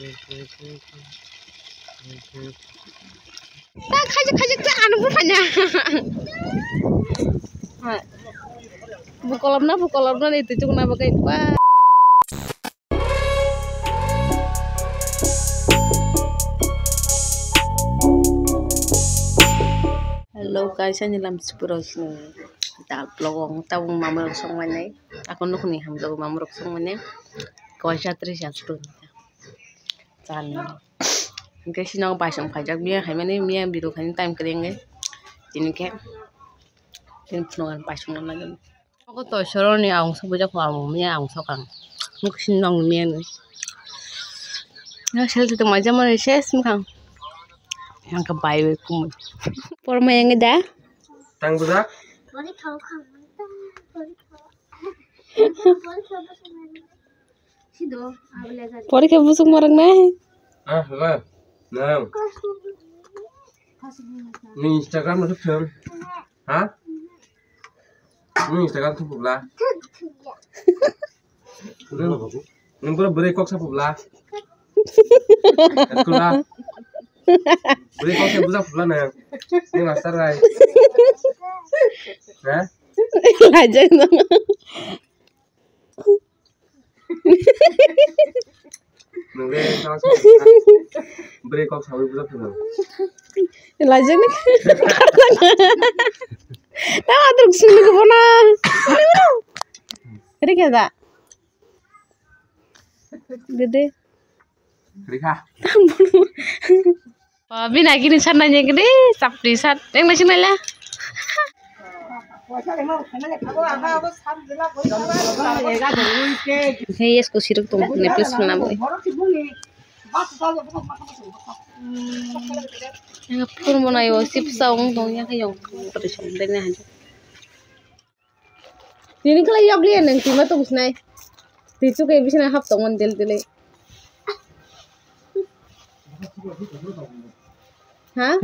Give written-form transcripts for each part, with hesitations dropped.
Tak kajak anu banyak. Bukolamna itu cuma apa kayak apa? Hello guys, ini dalam sepuluh sini. Tak blogong, tahu mama rosong mana? Aku nuk nih, hamzah mama rosong mana? Kawasan terus yang sepuluh. Jalan. Mungkin sih nong pasang pajak biar, kami ni biar biru kan time keringe. Ini ke, ini penongan pasang mana? Aku tahu soal ni awang sebuah kamu, biar awang sokang. Mungkin sih nong biar ni. Ya, saya tu macam mana sih sekarang? Yang kebayu kum. Porma yang ada? Tang budak? Boleh kau kamu Pori ke busuk marang nahi. Ah, enggak. Nah. Ni Instagram tu film. Hah? Ni Instagram tu pula. Ni pula beri kok sa pula. Pula. Beri kok sa pula na. Ni master rai. Hah? Lajang dong. Nunggu sama beri kok sa pula film. Lajang ni. Tahu terus sini ke mana? Ini kita. Gede. Rika. Papi nak kini sana je gede, sapri sat. Yang nasi mana? Hey, yes, kau siruk tu, nepis mana boleh? Yang pun mana yo, sip saung tu yang kayong bersama dengan aja. Ini kalau yang beli yang cuma tu busnai, tisu kayak bisa nak hap tangan del. Hah?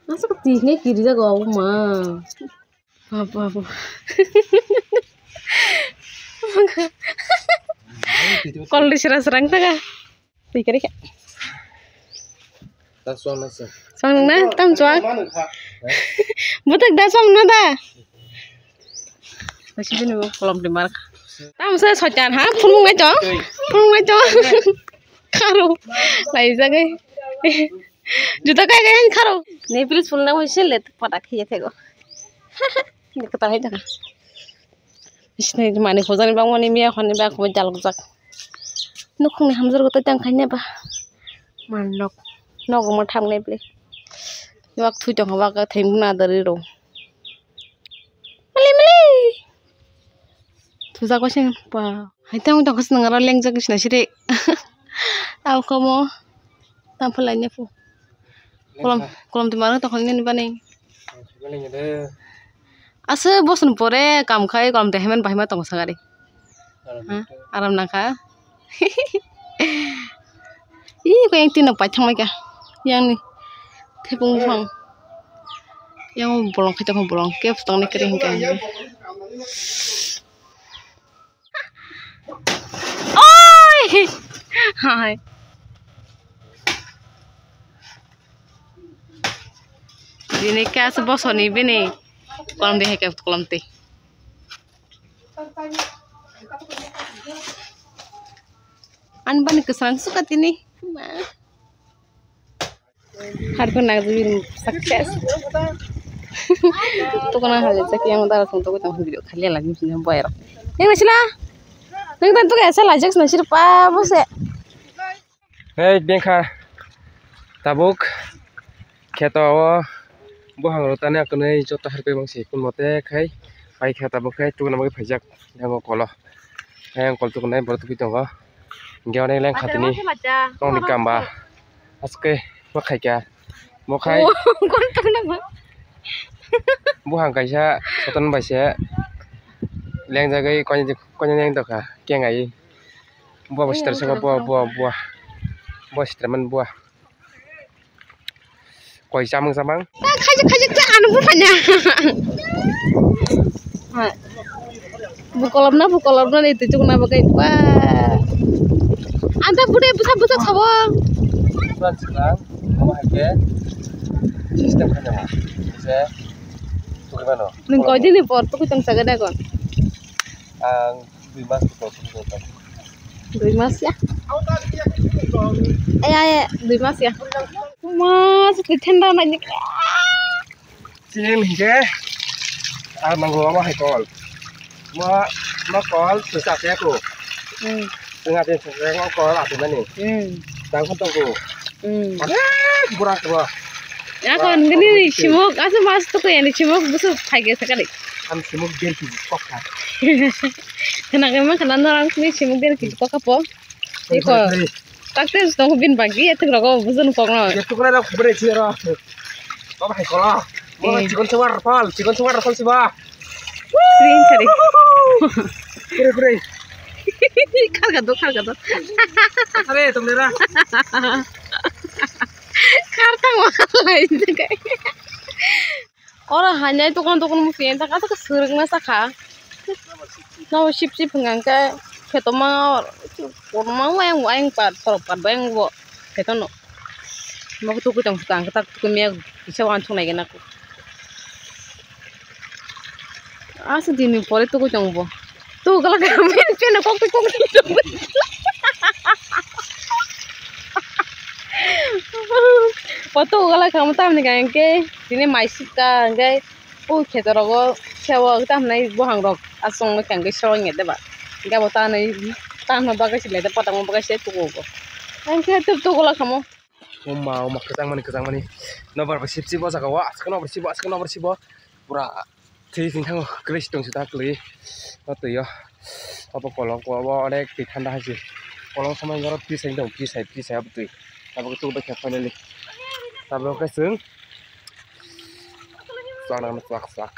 Masa ketiknya kiri jaga mah. Apa. Kalau diserang-serang tak kah? Pikir kah? Tak suam masa. Sang na, tam cuak. Butak dah sang na dah. Masih jenuh kolom di mark. Tam saya socan ha, punung ngaco. Karo. Laisa ke. Juta kayak karo. Nih please punung nama selet pada kia tego. Ini ketahui dah. Isne mana khuzan bang mani mia khani bang ko jal guzak. Nukung ni hamzar ko tang khanya ba. Manok. Nok mo tham nei ple. Wak thu jong wak ka thaim na dari ro. Mali. Tuza ko sing pa. Hai tang tang kas ngara leng jak sina sire. Tahu kamu tampilannya fu. Kolam timara to khani ni bane. Asa bosun pore kam khai kolam teh hemen bahima tong sagari. Aram naka. Ih, kau yang tindak pacang mereka, yang ni, tepung fang, yang bolong kita bolong, kep setengah ni kering kan. Oi, hai. Ini kaya sebuah soni bini, kolam teh kep kolam teh. Anban kesan suka ini. Harga nagih sukses. Tu kena hal itu yang udah langsung tu kita video kali lagi mesti bayar. Yang nasi lah, yang tentu kayak saya lajak nasi apa bos ya? Hei, bengkha, tabuk, ketawa, buang rotannya aku nih jatuh harga bangsi pun mote kai, baik kata tabuk kai tu nama pajak yang kolah, yang kol tu kena baru tu kita ngah. Gimana yang khat ini? Kau ni kamba, aske, mau kai kya? Mau kai? Buang kai sya, sotan baca, yang jaga kau yang tu kah? Kaya ngai? Buah bos tersebut buah, teman buah. Kau isam. Kajak anu punya. Bukolom itu cuma pakai wah. Anda bude busa sabang. Bulan sekarang, kamu aja sistem kan ya, bisa tuh gimana? Nengko aja nih porto kucing sagada kon. Ang bimas betul. 2 Mas ya. Ya, 2 Mas ya. Mas, ditenda nanya. Sini hingga, manggo apa kol? Mau kol susah ya ku. Tengah dia sering kol apa nih? Tangkap tunggu. Kurang coba. Ya kon gini simuk, asa mas tuh yang simuk busuk pagi sekali. Am simuk dia kok kan? Kenapa orang ini simuk dia kok apa? Iko, taktis dong bin pagi itu kok busun kok no. Itu kan ada berisi roh. Apa kol? Mau cikon suar pal sih bah. Kering cari. Kure. Kal gato. Are tuh merah. Kartang lain juga. Orang hanya itu kan tukang musim, tak kata kesering masa kah? Nah, sip pengangkat, kita mau yang part, part bayang bu, kita no, mau tuh kita ngutang, kita kumia bisa wancung lagi aku. Asal dini poli tuh kucing bu, tuh kalau kami cina kok itu. Foto kalau kamu tahu nih kan ke sini masih kan ke kita rogo sewa kita nih buang rog asong kan ke sewanya deh pak nggak mau tanah bagai sih leda potong bagai sih tuh kok kan kita tuh kalau kamu mau ketang mani nomor bersih bos akawa sekarang bersih pura thì thằng cái trong chúng ta cái nó tự do apa kolong có ada di tanda hasil kolong sama yang pisah dong pisah betul tapi itu baca finally tapi oke seng soalnya sak